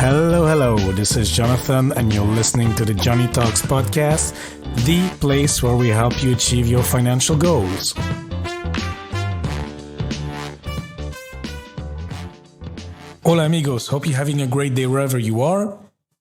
Hello. This is Jonathan, and you're listening to the Johnny Talks podcast, the place where we help you achieve your financial goals. Hola, amigos. Hope you're having a great day wherever you are.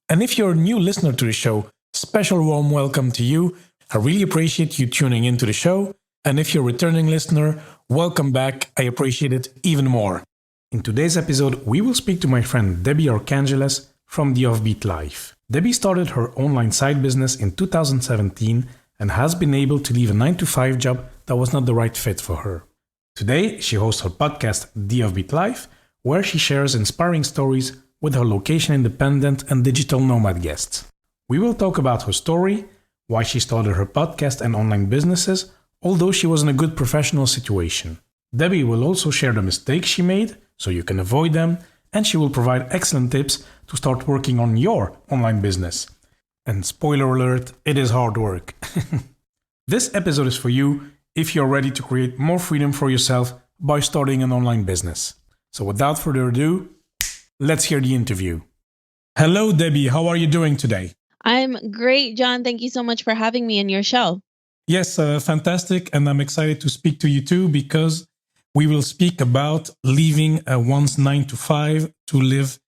And if you're a new listener to the show, special warm welcome to you. I really appreciate you tuning into the show. And if you're a returning listener, welcome back. I appreciate it even more. In today's episode, we will speak to my friend Debbie Arcangeles from the Offbeat Life. Debbie started her online side business in 2017 and has been able to leave a 9-to-5 job that was not the right fit for her. Today, she hosts her podcast, The Offbeat Life, where she shares inspiring stories with her location-independent and digital nomad guests. We will talk about her story, why she started her podcast and online businesses, although she was in a good professional situation. Debbie will also share the mistakes she made, so you can avoid them, and she will provide excellent tips to start working on your online business. And spoiler alert, it is hard work. This episode is for you if you're ready to create more freedom for yourself by starting an online business. So without further ado, let's hear the interview. Hello, Debbie. How are you doing today? I'm great, John. Thank you so much for having me in your show. Yes, fantastic. And I'm excited to speak to you too, because we will speak about leaving one's 9-to-5 to live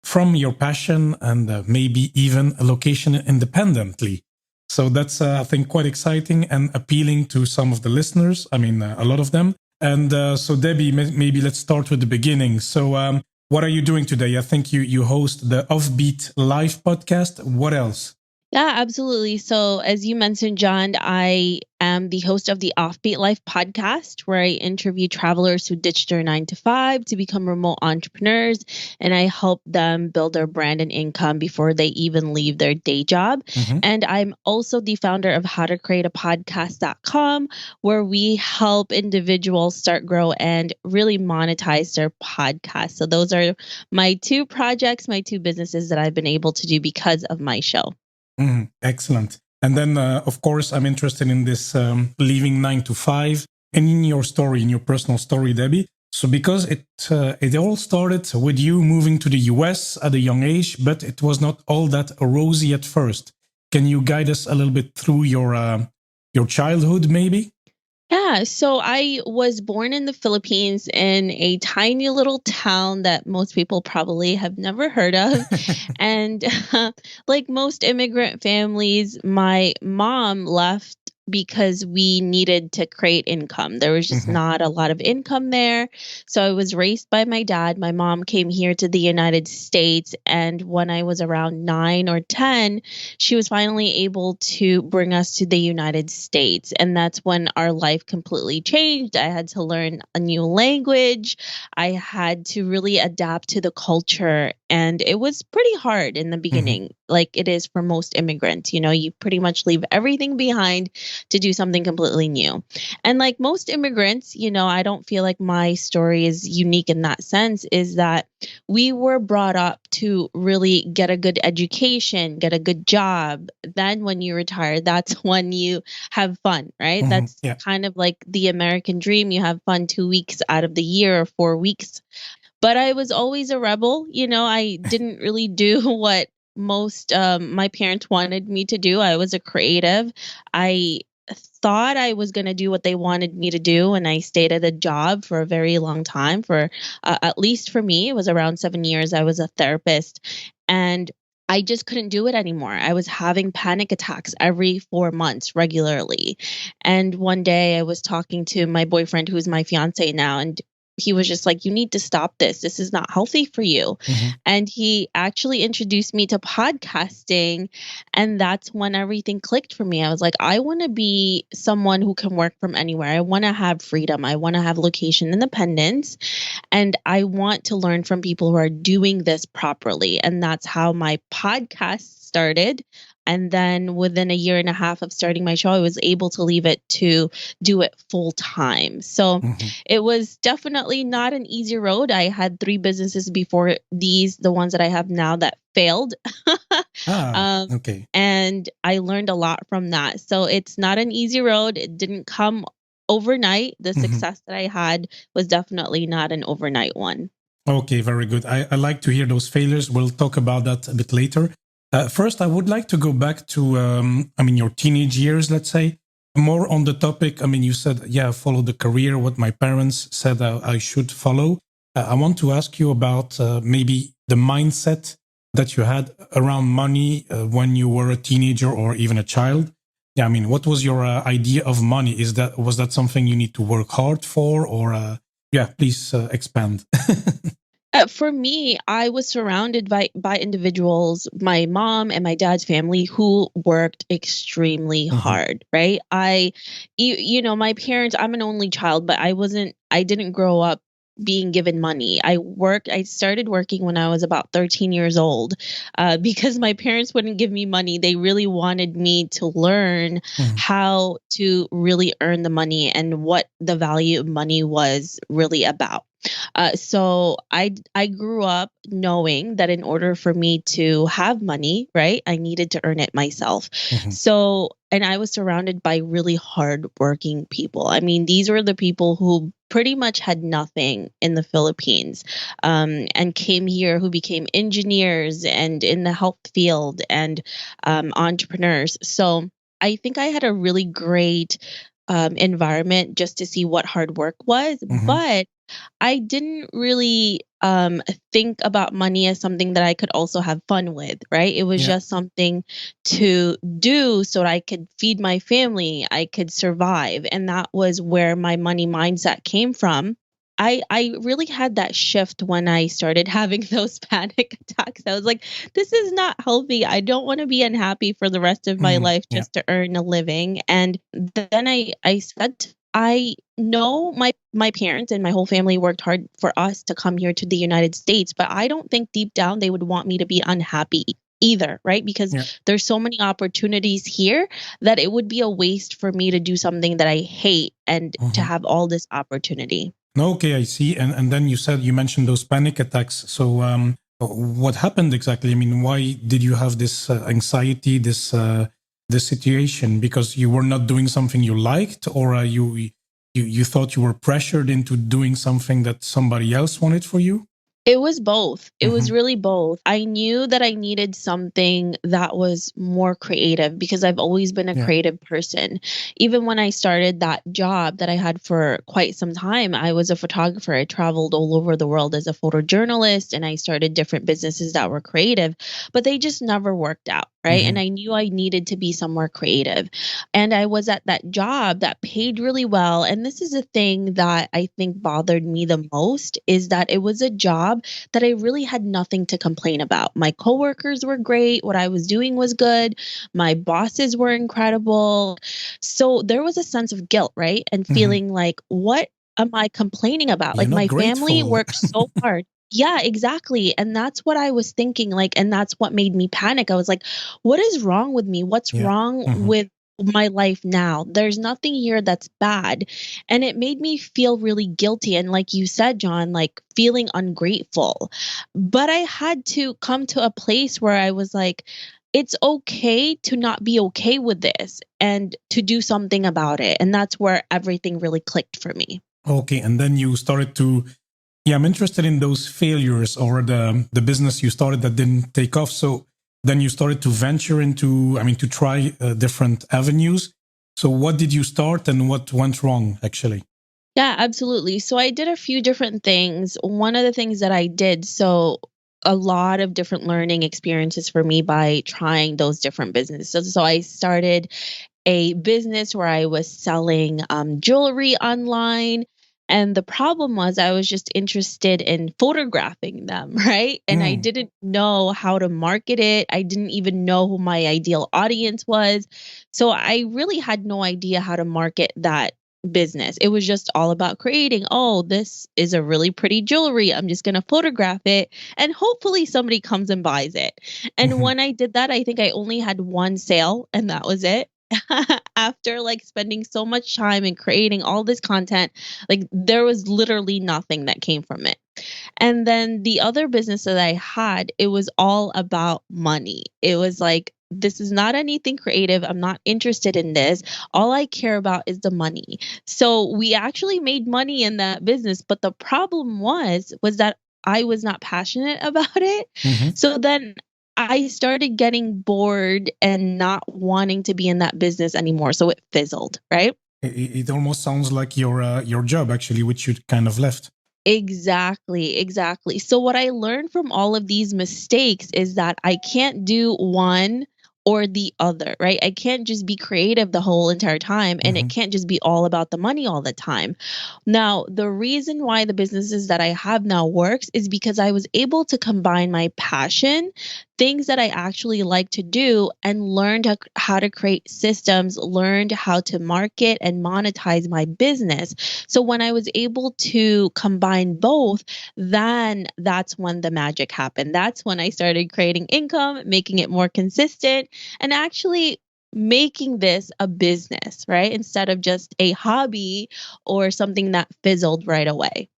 from your passion and maybe even a location independently. So that's, I think, quite exciting and appealing to some of the listeners. I mean, a lot of them. And so, Debbie, maybe let's start with the beginning. So what are you doing today? I think you host the Offbeat Life podcast. What else? Yeah, absolutely. So as you mentioned, John, I am the host of the Offbeat Life podcast, where I interview travelers who ditched their 9-to-5 to become remote entrepreneurs, and I help them build their brand and income before they even leave their day job. And I'm also the founder of howtocreateapodcast.com, where we help individuals start, grow, and really monetize their podcast. So those are my two projects, my two businesses that I've been able to do because of my show. Excellent. And then, of course, I'm interested in this leaving 9-to-5 and in your story, in your personal story, Debbie. So because it all started with you moving to the US at a young age, but it was not all that rosy at first. Can you guide us a little bit through your childhood, maybe? Yeah, so I was born in the Philippines in a tiny little town that most people probably have never heard of. And like most immigrant families, my mom left because we needed to create income. There was just not a lot of income there. So I was raised by my dad. My mom came here to the United States. And when I was around 9 or 10, she was finally able to bring us to the United States. And that's when our life completely changed. I had to learn a new language. I had to really adapt to the culture. And it was pretty hard in the beginning, like it is for most immigrants. You know, you pretty much leave everything behind to do something completely new. And like most immigrants, you know, I don't feel like my story is unique in that sense, is that we were brought up to really get a good education, get a good job. Then when you retire, that's when you have fun, right? That's kind of like the American dream. You have fun 2 weeks out of the year or 4 weeks. But I was always a rebel. You know, I didn't really do what most my parents wanted me to do. I was a creative. I thought I was going to do what they wanted me to do, and I stayed at a job for a very long time. For at least for me, it was around 7 years. I was a therapist, and I just couldn't do it anymore. I was having panic attacks every 4 months regularly. And one day I was talking to my boyfriend, who's my fiance now, and he was just like, you need to stop this. This is not healthy for you. And he actually introduced me to podcasting. And that's when everything clicked for me. I was like, I want to be someone who can work from anywhere. I want to have freedom. I want to have location independence. And I want to learn from people who are doing this properly. And that's how my podcast started. And then within a year and a half of starting my show, I was able to leave it to do it full time. So it was definitely not an easy road. I had 3 businesses before these, the ones that I have now, that failed. And I learned a lot from that. So it's not an easy road. It didn't come overnight. The success that I had was definitely not an overnight one. Okay, very good. I like to hear those failures. We'll talk about that a bit later. First, I would like to go back to, your teenage years, let's say, more on the topic. I mean, you said, yeah, follow the career, what my parents said I should follow. I want to ask you about maybe the mindset that you had around money when you were a teenager or even a child. Yeah, I mean, what was your idea of money? Was that something you need to work hard for, or yeah, please expand. For me, I was surrounded by individuals, my mom and my dad's family, who worked extremely Hmm. hard, right? My parents, I'm an only child, but I didn't grow up being given money. I started working when I was about 13 years old, because my parents wouldn't give me money. They really wanted me to learn Hmm. how to really earn the money and what the value of money was really about. So I grew up knowing that in order for me to have money, right, I needed to earn it myself. Hmm. And I was surrounded by really hardworking people. I mean, these were the people who pretty much had nothing in the Philippines, and came here, who became engineers and in the health field and entrepreneurs. So I think I had a really great environment just to see what hard work was, Hmm. but I didn't really think about money as something that I could also have fun with, right? It was Yeah. just something to do so that I could feed my family, I could survive. And that was where my money mindset came from. I really had that shift when I started having those panic attacks. I was like, this is not healthy. I don't want to be unhappy for the rest of my Hmm. life Yeah. just to earn a living. And then I said, I know my parents and my whole family worked hard for us to come here to the United States, but I don't think deep down they would want me to be unhappy either, right? Because Yeah. there's so many opportunities here that it would be a waste for me to do something that I hate and to Hmm. have all this opportunity. Okay, I see. And then you mentioned those panic attacks. So what happened exactly? I mean, why did you have this anxiety, this situation? Because you were not doing something you liked, or you thought you were pressured into doing something that somebody else wanted for you? It was both. It was Hmm. really both. I knew that I needed something that was more creative because I've always been a Yeah. creative person. Even when I started that job that I had for quite some time, I was a photographer. I traveled all over the world as a photojournalist and I started different businesses that were creative, but they just never worked out, right? And Hmm. I knew I needed to be somewhere creative. And I was at that job that paid really well. And this is a thing that I think bothered me the most, is that it was a job that I really had nothing to complain about. My coworkers were great. What I was doing was good. My bosses were incredible. So there was a sense of guilt, right? And Hmm. feeling like, what am I complaining about? You're Like, not my family grateful. worked so hard. Yeah, exactly. And that's what I was thinking. Like, and that's what made me panic. I was like, what is wrong with me? What's Yeah. wrong Hmm. with my life now? There's nothing here that's bad. And it made me feel really guilty. And like you said, John, like feeling ungrateful. But I had to come to a place where I was like, it's okay to not be okay with this and to do something about it. And that's where everything really clicked for me. Okay, and then you started to. Yeah, I'm interested in those failures or the business you started that didn't take off. So then you started to venture into, to try different avenues. So what did you start and what went wrong actually? Yeah, absolutely. So I did a few different things. One of the things that I did, so a lot of different learning experiences for me by trying those different businesses. So I started a business where I was selling jewelry online. And the problem was I was just interested in photographing them, right? And I Mm. didn't know how to market it. I didn't even know who my ideal audience was. So I really had no idea how to market that business. It was just all about creating, oh, this is a really pretty jewelry. I'm just going to photograph it and hopefully somebody comes and buys it. And Hmm. when I did that, I think I only had one sale and that was it. After like spending so much time and creating all this content, like there was literally nothing that came from it. And then the other business that I had, it was all about money. It was like, this is not anything creative. I'm not interested in this. All I care about is the money. So we actually made money in that business, but the problem was that I was not passionate about it. Mm-hmm. So then I started getting bored and not wanting to be in that business anymore. So it fizzled, right? It almost sounds like your job, actually, which you kind of left. Exactly. So what I learned from all of these mistakes is that I can't do one or the other, right? I can't just be creative the whole entire time, and it can't just be all about the money all the time. Now, the reason why the businesses that I have now works is because I was able to combine my passion, things that I actually like to do, and learned how to create systems, learned how to market and monetize my business. So when I was able to combine both, then that's when the magic happened. That's when I started creating income, making it more consistent, and actually making this a business, right? Instead of just a hobby or something that fizzled right away.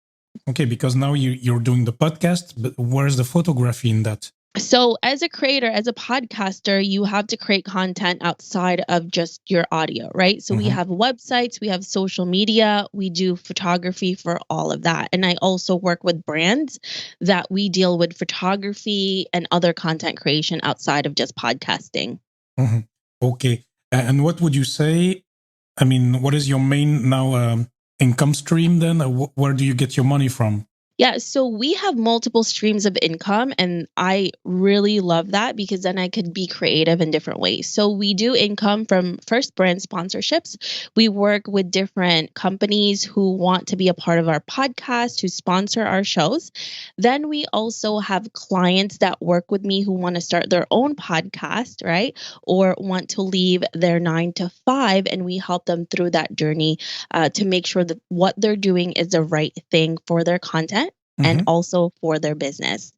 Okay, because now you're doing the podcast, but where's the photography in that? So, as a creator, as a podcaster, you have to create content outside of just your audio, right? So, we have websites, we have social media, we do photography for all of that. And I also work with brands that we deal with photography and other content creation outside of just podcasting. Okay. And what would you say? I mean, what is your main now income stream then? Where do you get your money from? Yeah, so we have multiple streams of income, and I really love that because then I could be creative in different ways. So we do income from first brand sponsorships. We work with different companies who want to be a part of our podcast, who sponsor our shows. Then we also have clients that work with me who want to start their own podcast, right? Or want to leave their 9 to 5, and we help them through that journey to make sure that what they're doing is the right thing for their content and also for their business.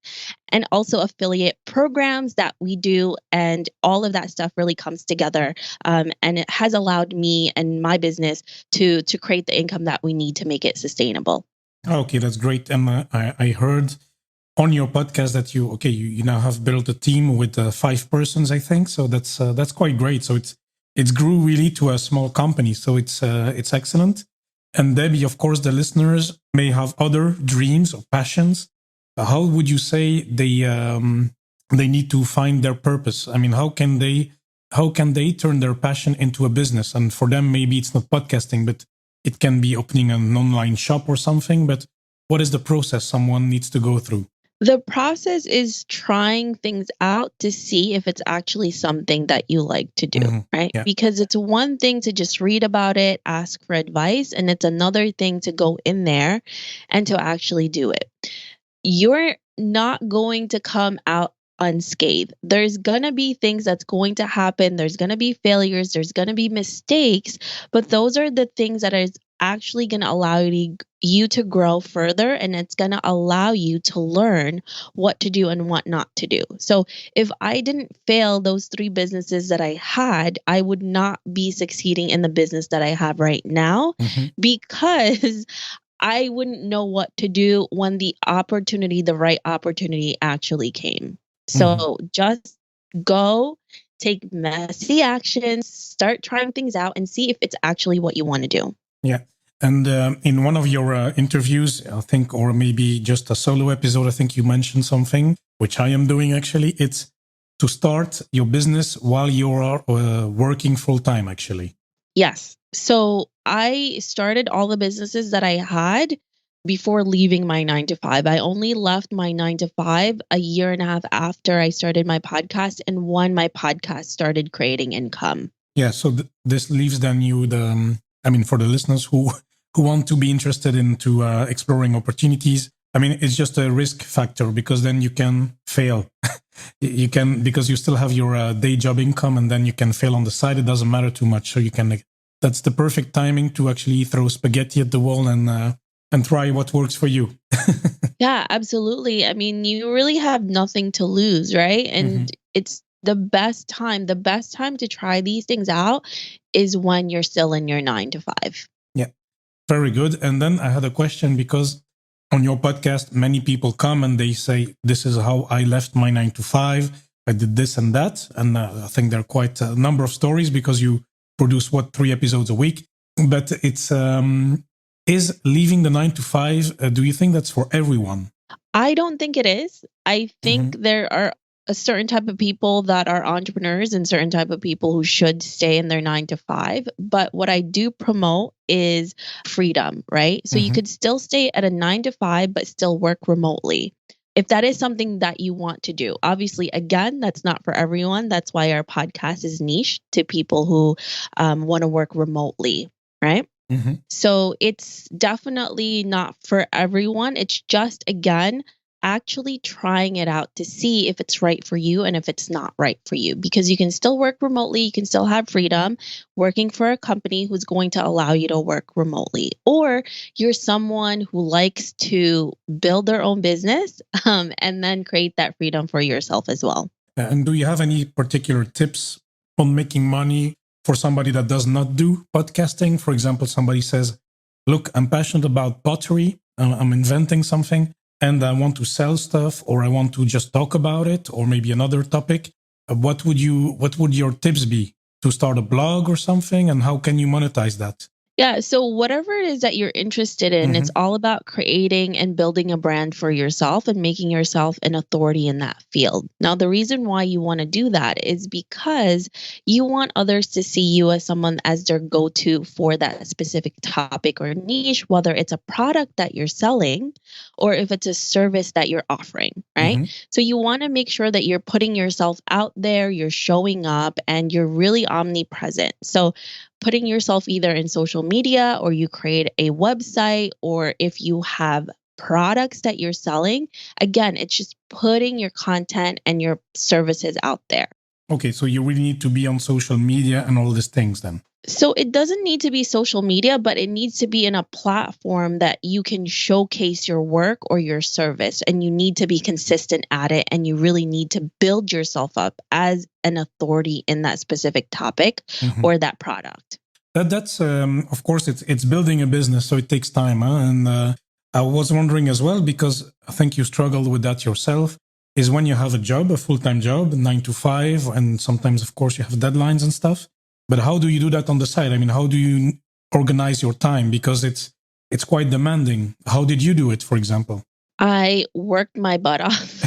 And also affiliate programs that we do, and all of that stuff really comes together. And it has allowed me and my business to create the income that we need to make it sustainable. Okay, that's great. And I heard on your podcast that you now have built a team with 5 persons, I think. So that's quite great. So it's grew really to a small company. So it's excellent. And Debbie, of course, the listeners may have other dreams or passions. How would you say they need to find their purpose? I mean, how can they turn their passion into a business? And for them, maybe it's not podcasting, but it can be opening an online shop or something. But what is the process someone needs to go through? The process is trying things out to see if it's actually something that you like to do, right? Yeah. Because it's one thing to just read about it, ask for advice, and it's another thing to go in there and to actually do it. You're not going to come out unscathed. There's going to be things that's going to happen. There's going to be failures. There's going to be mistakes, but those are the things that is actually going to allow you to grow further, and it's going to allow you to learn what to do and what not to do. So if I didn't fail those 3 businesses that I had, I would not be succeeding in the business that I have right now because I wouldn't know what to do when the right opportunity actually came. So just go, take messy actions, start trying things out, and see if it's actually what you want to do. Yeah. And in one of your interviews, I think, or maybe just a solo episode, I think you mentioned something, which I am doing actually. It's to start your business while you are working full time, actually. Yes. So I started all the businesses that I had before leaving my 9 to 5. I only left my 9 to 5 a year and a half after I started my podcast, and when my podcast started creating income. Yeah. So this leaves then you for the listeners who want to be interested into exploring opportunities. I mean, it's just a risk factor because then you can fail. You can, because you still have your day job income, and then you can fail on the side. It doesn't matter too much. So you can, that's the perfect timing to actually throw spaghetti at the wall and try what works for you. Yeah, absolutely. I mean, you really have nothing to lose, right? And it's the best time to try these things out is when you're still in your 9 to 5. Yeah, very good. And then I had a question, because on your podcast, many people come and they say, this is how I left my 9 to 5. I did this and that. And I think there are quite a number of stories because you produce 3 episodes a week. But it's, is leaving the 9 to 5, do you think that's for everyone? I don't think it is. I think there are a certain type of people that are entrepreneurs and certain type of people who should stay in their 9 to 5. But what I do promote is freedom, right? So you could still stay at a 9 to 5, but still work remotely. If that is something that you want to do, obviously, again, that's not for everyone. That's why our podcast is niche to people who want to work remotely, right? So it's definitely not for everyone. It's just, again, actually trying it out to see if it's right for you and if it's not right for you. Because you can still work remotely, you can still have freedom working for a company who's going to allow you to work remotely. Or you're someone who likes to build their own business and then create that freedom for yourself as well. And do you have any particular tips on making money for somebody that does not do podcasting? For example, somebody says, look, I'm passionate about pottery. I'm inventing something and I want to sell stuff, or I want to just talk about it, or maybe another topic. What would your tips be to start a blog or something? And how can you monetize that? Yeah, so whatever it is that you're interested in, it's all about creating and building a brand for yourself and making yourself an authority in that field. Now, the reason why you want to do that is because you want others to see you as someone as their go-to for that specific topic or niche, whether it's a product that you're selling or if it's a service that you're offering, right? So you want to make sure that you're putting yourself out there, you're showing up, and you're really omnipresent. So putting yourself either in social media, or you create a website, or if you have products that you're selling, again, it's just putting your content and your services out there. Okay, so you really need to be on social media and all these things then. So it doesn't need to be social media, but it needs to be in a platform that you can showcase your work or your service, and you need to be consistent at it, and you really need to build yourself up as an authority in that specific topic or that product. That's of course it's building a business, so it takes time. And I was wondering as well, because I think you struggled with that yourself, is when you have a job, a full-time job, 9 to 5, and sometimes, of course, you have deadlines and stuff. But how do you do that on the side? I mean, how do you organize your time? Because it's quite demanding. How did you do it, for example? I worked my butt off.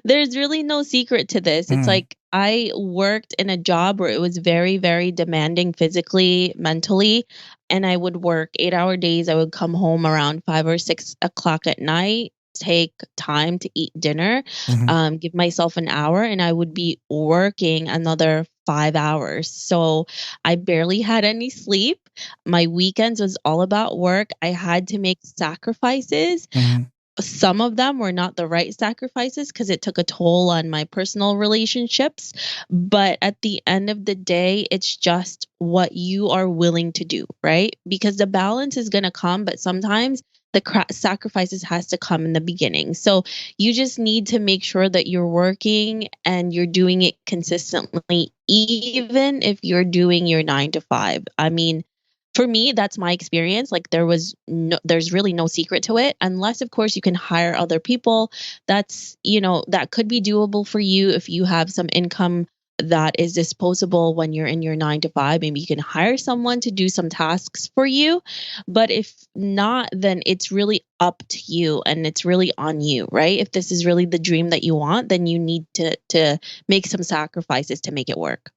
There's really no secret to this. It's like I worked in a job where it was very, very demanding physically, mentally, and I would work 8-hour days. I would come home around 5 or 6 o'clock at night, take time to eat dinner, give myself an hour, and I would be working another 5 hours. So I barely had any sleep. My weekends was all about work. I had to make sacrifices. Some of them were not the right sacrifices because it took a toll on my personal relationships. But at the end of the day, it's just what you are willing to do, right? Because the balance is going to come, but sometimes the sacrifices has to come in the beginning. So you just need to make sure that you're working and you're doing it consistently, even if you're doing your 9 to 5. I mean, for me, that's my experience. Like there's really no secret to it, unless of course you can hire other people. That's, that could be doable for you if you have some income that is disposable when you're in your 9 to 5. Maybe you can hire someone to do some tasks for you. But if not, then it's really up to you and it's really on you, right? If this is really the dream that you want, then you need to make some sacrifices to make it work.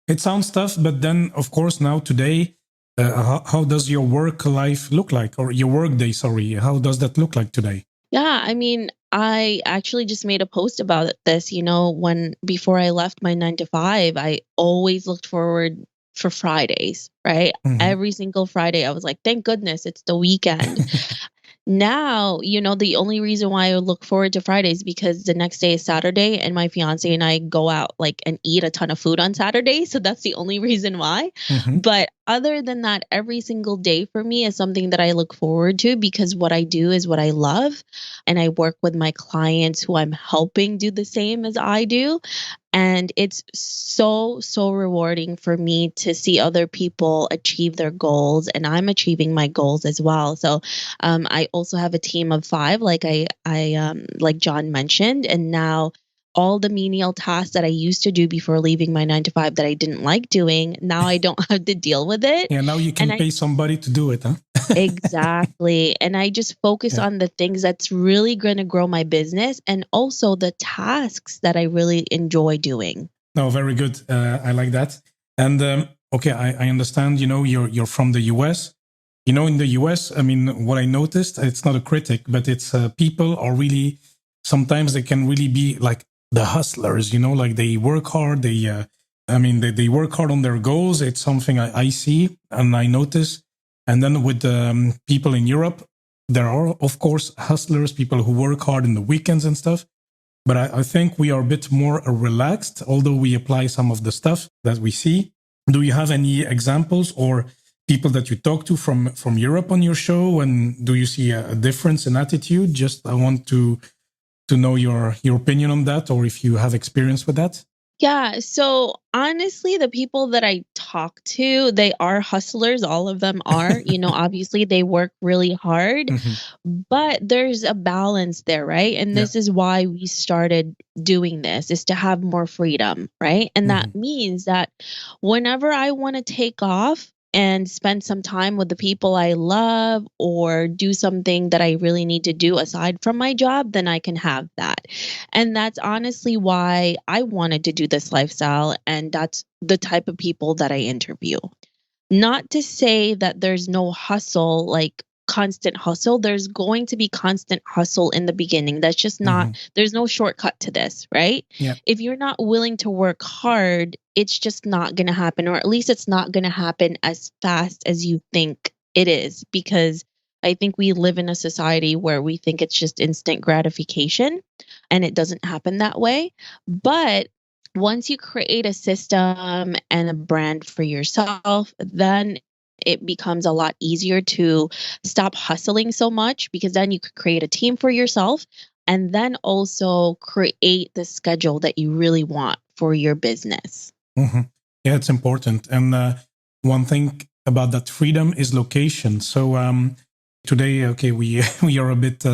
It sounds tough, but then of course now today, how does your work life look like, or your work day? Sorry, how does that look like today? Yeah, I mean, I actually just made a post about this. When before I left my 9 to 5, I always looked forward for Fridays, right? Every single Friday, I was like, thank goodness it's the weekend. Now, the only reason why I look forward to Fridays because the next day is Saturday and my fiance and I go out and eat a ton of food on Saturday. So that's the only reason why. But other than that, every single day for me is something that I look forward to because what I do is what I love. And I work with my clients who I'm helping do the same as I do. And it's so, so rewarding for me to see other people achieve their goals, and I'm achieving my goals as well. So I also have a team of 5, like like John mentioned, and now all the menial tasks that I used to do before leaving my 9 to 5 that I didn't like doing. Now I don't have to deal with it. Yeah, now you And can pay somebody to do it, huh? exactly. And I just focus Yeah. on the things that's really going to grow my business and also the tasks that I really enjoy doing. No, very good. I like that. And okay, I understand. You're from the US. In the US, I mean, what I noticed, it's not a critic, but it's people are really, sometimes they can really be like the hustlers, like they work hard. They work hard on their goals. It's something I see and I notice. And then with people in Europe, there are, of course, hustlers, people who work hard in the weekends and stuff. But I think we are a bit more relaxed, although we apply some of the stuff that we see. Do you have any examples or people that you talk to from Europe on your show? And do you see a difference in attitude? Just I want to know your opinion on that, or if you have experience with that. Yeah. So honestly, the people that I talk to, they are hustlers. All of them are, obviously they work really hard, but there's a balance there, right? And Yeah. this is why we started doing this, is to have more freedom, right? And that means that whenever I want to take off and spend some time with the people I love or do something that I really need to do aside from my job, then I can have that. And that's honestly why I wanted to do this lifestyle. And that's the type of people that I interview. Not to say that there's no hustle, like constant hustle. There's going to be constant hustle in the beginning. That's just not, there's no shortcut to this, right? Yeah. If you're not willing to work hard, it's just not going to happen, or at least it's not going to happen as fast as you think it is, because I think we live in a society where we think it's just instant gratification, and it doesn't happen that way. But once you create a system and a brand for yourself, then it becomes a lot easier to stop hustling so much, because then you could create a team for yourself and then also create the schedule that you really want for your business. Yeah, it's important. And one thing about that freedom is location. So today, okay, we are a bit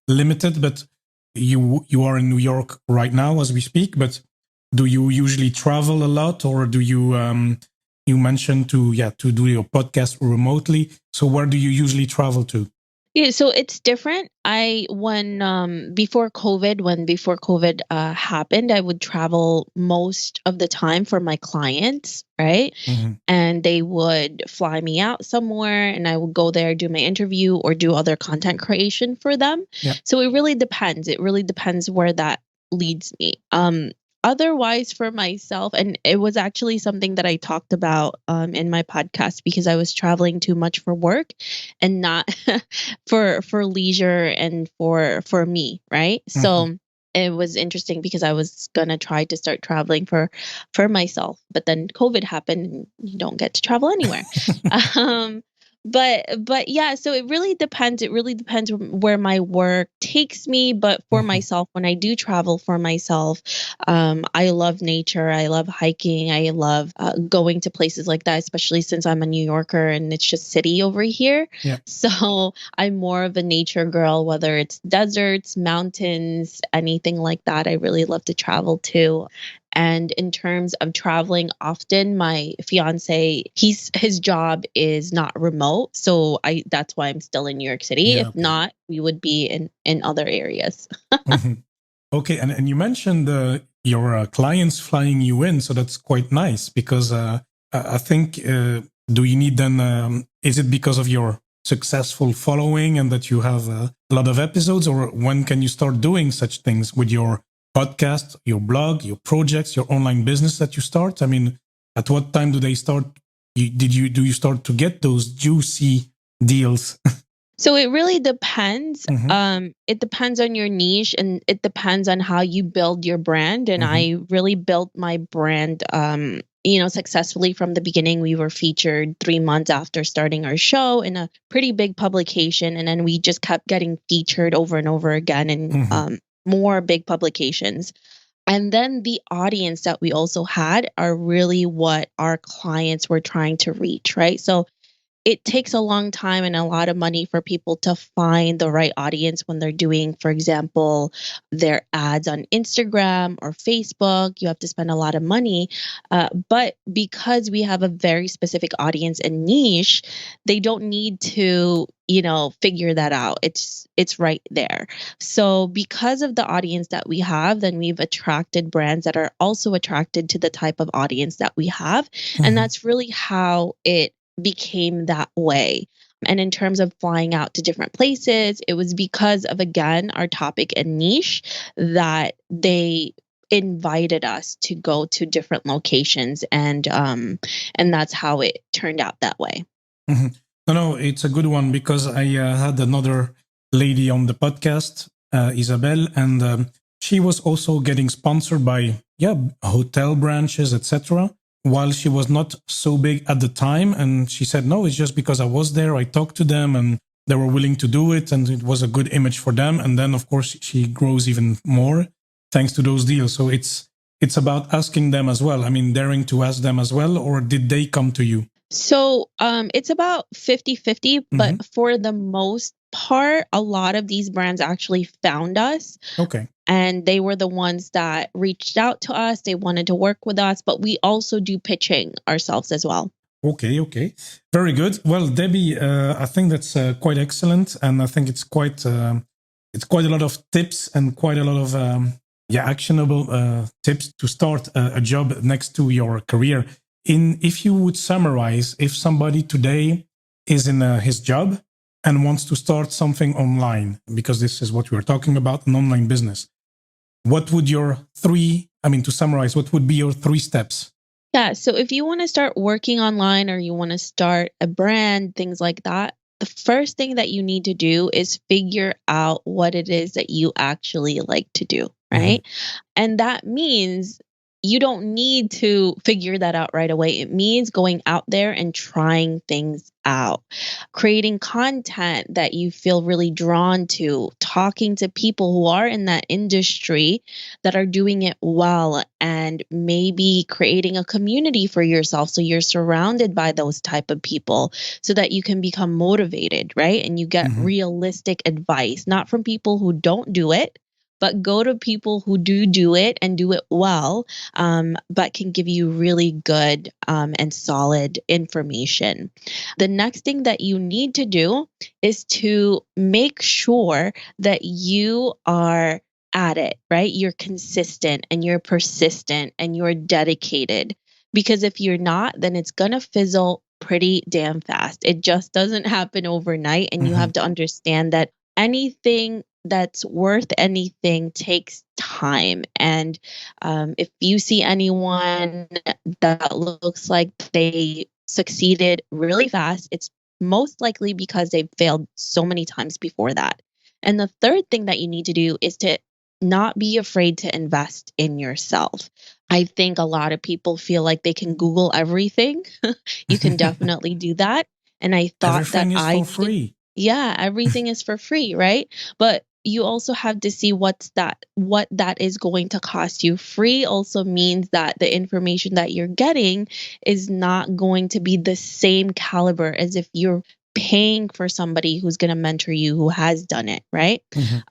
limited, but you are in New York right now as we speak. But do you usually travel a lot, or do you you mentioned to do your podcast remotely? So where do you usually travel to? Yeah, so it's different. Before COVID happened, I would travel most of the time for my clients, right? And they would fly me out somewhere, and I would go there, do my interview, or do other content creation for them. Yeah. So it really depends. It really depends where that leads me. Otherwise, for myself, and it was actually something that I talked about in my podcast, because I was traveling too much for work and not for leisure and for me, right? So it was interesting, because I was gonna try to start traveling for myself, but then COVID happened and you don't get to travel anywhere. But yeah, so it really depends. It really depends where my work takes me. But for myself, when I do travel for myself, I love nature. I love hiking. I love going to places like that, especially since I'm a New Yorker and it's just city over here. Yeah. So I'm more of a nature girl, whether it's deserts, mountains, anything like that. I really love to travel too. And in terms of traveling often, my fiance, his job is not remote. So that's why I'm still in New York City. Yeah, if okay. not, we would be in other areas. Okay, and you mentioned your clients flying you in, so that's quite nice, because I think, do you need then, is it because of your successful following and that you have a lot of episodes, or when can you start doing such things with your podcast, your blog, your projects, your online business that you start? I mean, at what time do they start? Do you start to get those juicy deals? So it really depends. It depends on your niche, and it depends on how you build your brand. And I really built my brand, successfully from the beginning. We were featured 3 months after starting our show in a pretty big publication. And then we just kept getting featured over and over again in more big publications. And then the audience that we also had are really what our clients were trying to reach, right? So it takes a long time and a lot of money for people to find the right audience when they're doing, for example, their ads on Instagram or Facebook. You have to spend a lot of money. But because we have a very specific audience and niche, they don't need to, figure that out. It's right there. So because of the audience that we have, then we've attracted brands that are also attracted to the type of audience that we have. And that's really how it became that way. And in terms of flying out to different places, it was because of, again, our topic and niche that they invited us to go to different locations, and that's how it turned out that way. No, it's a good one, because I had another lady on the podcast, Isabel, and she was also getting sponsored by hotel branches, etc., while she was not so big at the time. And she said, no, it's just because I was there, I talked to them and they were willing to do it, and it was a good image for them. And then, of course, she grows even more thanks to those deals. So it's about asking them as well. I mean, daring to ask them as well, or did they come to you? So it's about 50-50, but for the most part, a lot of these brands actually found us. Okay. And they were the ones that reached out to us. They wanted to work with us, but we also do pitching ourselves as well. Okay. Very good. Well, Debbie, I think that's quite excellent. And I think it's quite a lot of tips and quite a lot of actionable tips to start a job next to your career. If you would summarize, if somebody today is in his job and wants to start something online, because this is what we're talking about, an online business, what would to summarize, what would be your 3 steps? Yeah. So if you want to start working online or you want to start a brand, things like that, the first thing that you need to do is figure out what it is that you actually like to do, right? And that means you don't need to figure that out right away. It means going out there and trying things out, creating content that you feel really drawn to, talking to people who are in that industry that are doing it well, and maybe creating a community for yourself so you're surrounded by those type of people so that you can become motivated, right? And you get realistic advice, not from people who don't do it, but go to people who do it and do it well, but can give you really good and solid information. The next thing that you need to do is to make sure that you are at it, right? You're consistent and you're persistent and you're dedicated. Because if you're not, then it's going to fizzle pretty damn fast. It just doesn't happen overnight. And you have to understand that anything that's worth anything takes time. And if you see anyone that looks like they succeeded really fast, it's most likely because they've failed so many times before that. And the third thing that you need to do is to not be afraid to invest in yourself. I think a lot of people feel like they can Google everything. You can definitely do that. And I thought everything is for free. Yeah, everything is for free, right? But you also have to see what that is going to cost you. Free also means that the information that you're getting is not going to be the same caliber as if you're paying for somebody who's going to mentor you, who has done it, right?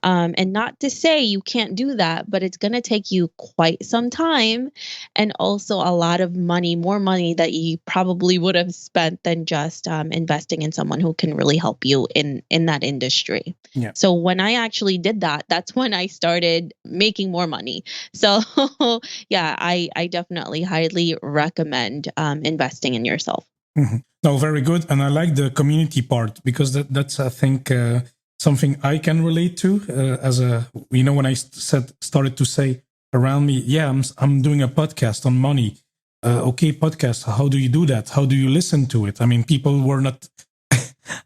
And not to say you can't do that, but it's going to take you quite some time and also a lot of money, more money that you probably would have spent than just investing in someone who can really help you in that industry. Yeah. So when I actually did that, that's when I started making more money. So yeah, I definitely highly recommend investing in yourself. No, very good. And I like the community part, because that's, I think, something I can relate to when I started to say around me, I'm doing a podcast on money. Okay, podcast. How do you do that? How do you listen to it? I mean, people were not,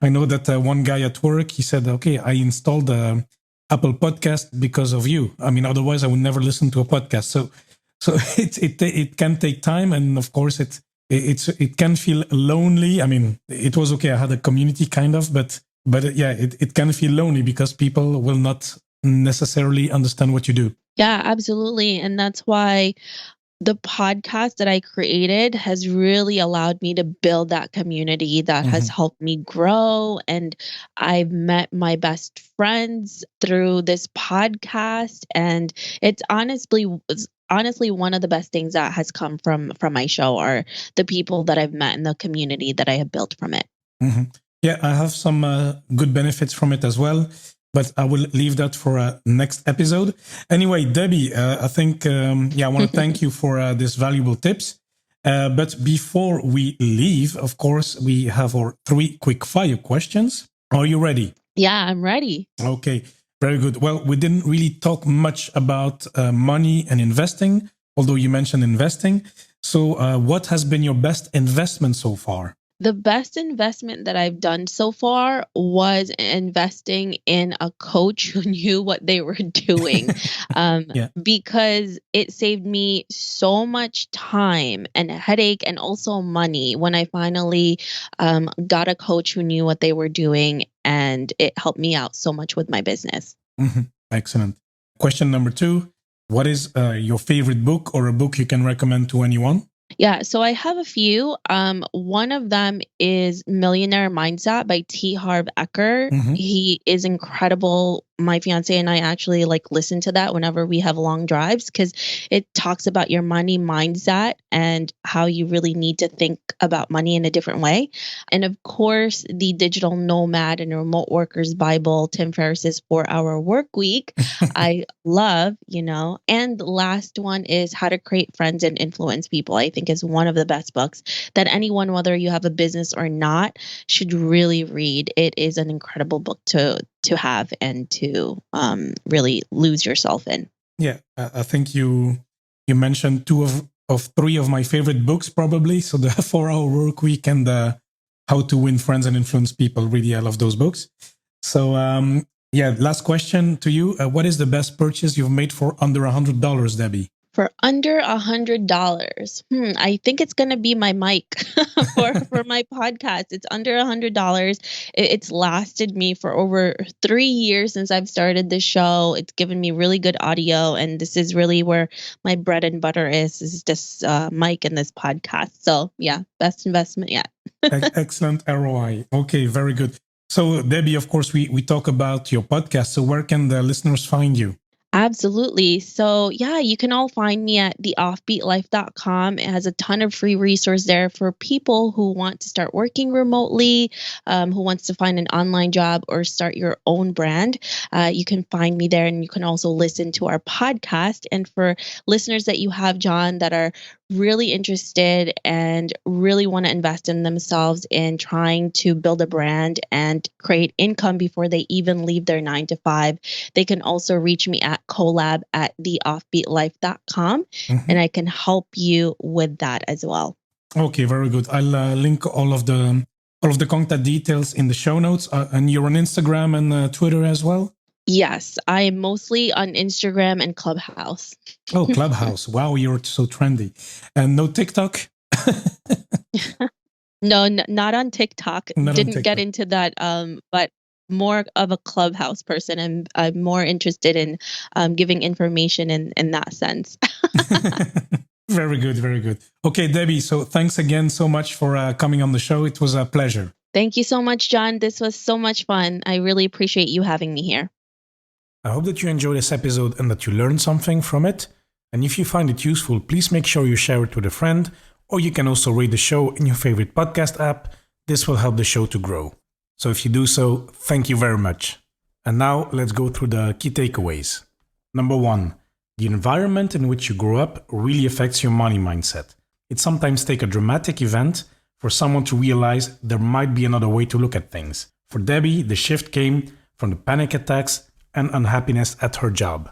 I know that one guy at work, he said, okay, I installed Apple Podcast because of you. I mean, otherwise I would never listen to a podcast. So it can take time. And of course it can feel lonely. I mean, it was okay. I had a community kind of, but it can feel lonely because people will not necessarily understand what you do. Yeah, absolutely. And that's why the podcast that I created has really allowed me to build that community that has Mhm. helped me grow. And I've met my best friends through this podcast. And it's honestly one of the best things that has come from my show are the people that I've met and the community that I have built from it. Mhm. Yeah, I have some good benefits from it as well, but I will leave that for a next episode. Anyway, Debbie, I think, I want to thank you for this valuable tips. But before we leave, of course, we have our 3 quick fire questions. Are you ready? Yeah, I'm ready. Okay, very good. Well, we didn't really talk much about money and investing, although you mentioned investing. So, what has been your best investment so far? The best investment that I've done so far was investing in a coach who knew what they were doing, Yeah. because it saved me so much time and headache and also money when I finally got a coach who knew what they were doing, and it helped me out so much with my business. Excellent. Question number 2. What is your favorite book or a book you can recommend to anyone? Yeah, so I have a few. One of them is Millionaire Mindset by T. Harv Eker. Mhm. He is incredible. My fiance and I actually listen to that whenever we have long drives because it talks about your money mindset and how you really need to think about money in a different way. And of course, the Digital Nomad and Remote Workers Bible, Tim Ferriss's 4-Hour Work Week, I love, And the last one is How to Create Friends and Influence People. I think is one of the best books that anyone, whether you have a business or not, should really read. It is an incredible book to have and to really lose yourself in. Yeah, I think you mentioned 2 of 3 of my favorite books probably. So the 4-Hour Work Week and How to Win Friends and Influence People. Really, I love those books. So last question to you. What is the best purchase you've made for under $100, Debbie? For under $100, I think it's gonna be my mic for my podcast. It's under $100. It's lasted me for over 3 years since I've started this show. It's given me really good audio, and this is really where my bread and butter is this mic and this podcast. So yeah, best investment yet. Excellent ROI. Okay, very good. So Debbie, of course, we talk about your podcast. So where can the listeners find you? Absolutely. So, yeah, you can all find me at theoffbeatlife.com. It has a ton of free resource there for people who want to start working remotely, who wants to find an online job or start your own brand. You can find me there, and you can also listen to our podcast. And for listeners that you have, John, that are really interested and really want to invest in themselves in trying to build a brand and create income before they even leave their 9 to 5, they can also reach me at collab@theoffbeatlife.com, and I can help you with that as well. Okay, very good. I'll link all of the contact details in the show notes. And you're on Instagram and Twitter as well? Yes, I am mostly on Instagram and Clubhouse. Oh, Clubhouse. Wow, you're so trendy. And no TikTok? No, not on TikTok. Not on Didn't get TikTok. into that, but more of a Clubhouse person. I'm more interested in giving information in that sense. Very good, very good. Okay, Debbie, so thanks again so much for coming on the show. It was a pleasure. Thank you so much, John. This was so much fun. I really appreciate you having me here. I hope that you enjoyed this episode and that you learned something from it. And if you find it useful, please make sure you share it with a friend, or you can also rate the show in your favorite podcast app. This will help the show to grow. So if you do so, thank you very much. And now let's go through the key takeaways. Number 1, the environment in which you grow up really affects your money mindset. It sometimes takes a dramatic event for someone to realize there might be another way to look at things. For Debbie, the shift came from the panic attacks and unhappiness at her job.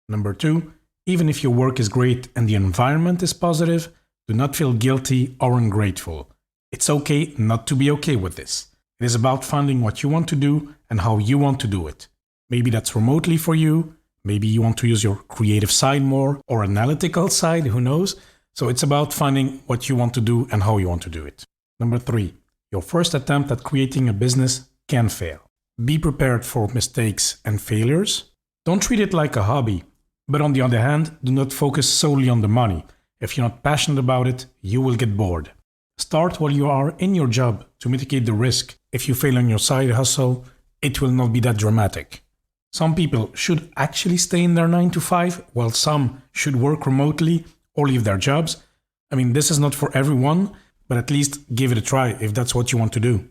Number 2, even if your work is great and the environment is positive, do not feel guilty or ungrateful. It's okay not to be okay with this. It is about finding what you want to do and how you want to do it. Maybe that's remotely for you. Maybe you want to use your creative side more or analytical side, who knows? So it's about finding what you want to do and how you want to do it. Number 3, your first attempt at creating a business can fail. Be prepared for mistakes and failures. Don't treat it like a hobby. But on the other hand, do not focus solely on the money. If you're not passionate about it, you will get bored. Start while you are in your job to mitigate the risk. If you fail on your side hustle, it will not be that dramatic. Some people should actually stay in their 9 to 5, while some should work remotely or leave their jobs. I mean, this is not for everyone, but at least give it a try if that's what you want to do.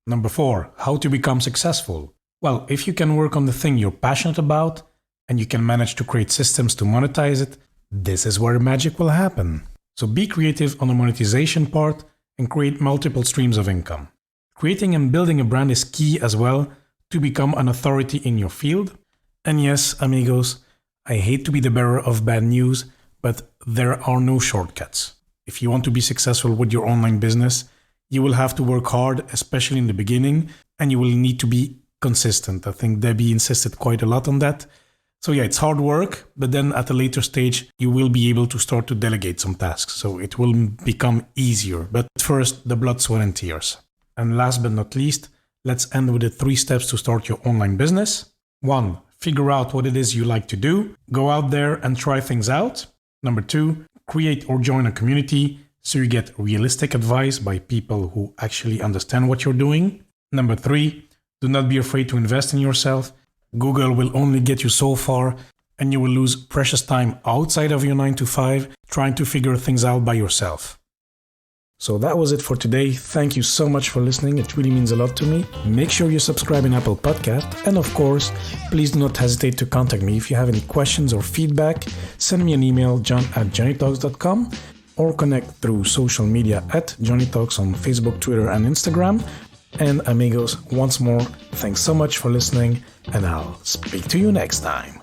Number 4, how to become successful. Well, if you can work on the thing you're passionate about and you can manage to create systems to monetize it, this is where magic will happen. So be creative on the monetization part and create multiple streams of income. Creating and building a brand is key as well to become an authority in your field. And yes, amigos, I hate to be the bearer of bad news, but there are no shortcuts. If you want to be successful with your online business, you will have to work hard, especially in the beginning, and you will need to be consistent. I think Debbie insisted quite a lot on that. So yeah, it's hard work, but then at a later stage, you will be able to start to delegate some tasks. So it will become easier. But first, the blood, sweat, and tears. And last but not least, let's end with the 3 steps to start your online business. 1, figure out what it is you like to do. Go out there and try things out. Number 2, create or join a community so you get realistic advice by people who actually understand what you're doing. Number 3, do not be afraid to invest in yourself. Google will only get you so far, and you will lose precious time outside of your 9 to 5 trying to figure things out by yourself. So that was it for today. Thank you so much for listening. It really means a lot to me. Make sure you subscribe in Apple Podcast. And of course, please do not hesitate to contact me. If you have any questions or feedback, send me an email, john@johnnytalks.com, or connect through social media at Johnny Talks on Facebook, Twitter, and Instagram. And amigos, once more, thanks so much for listening, and I'll speak to you next time.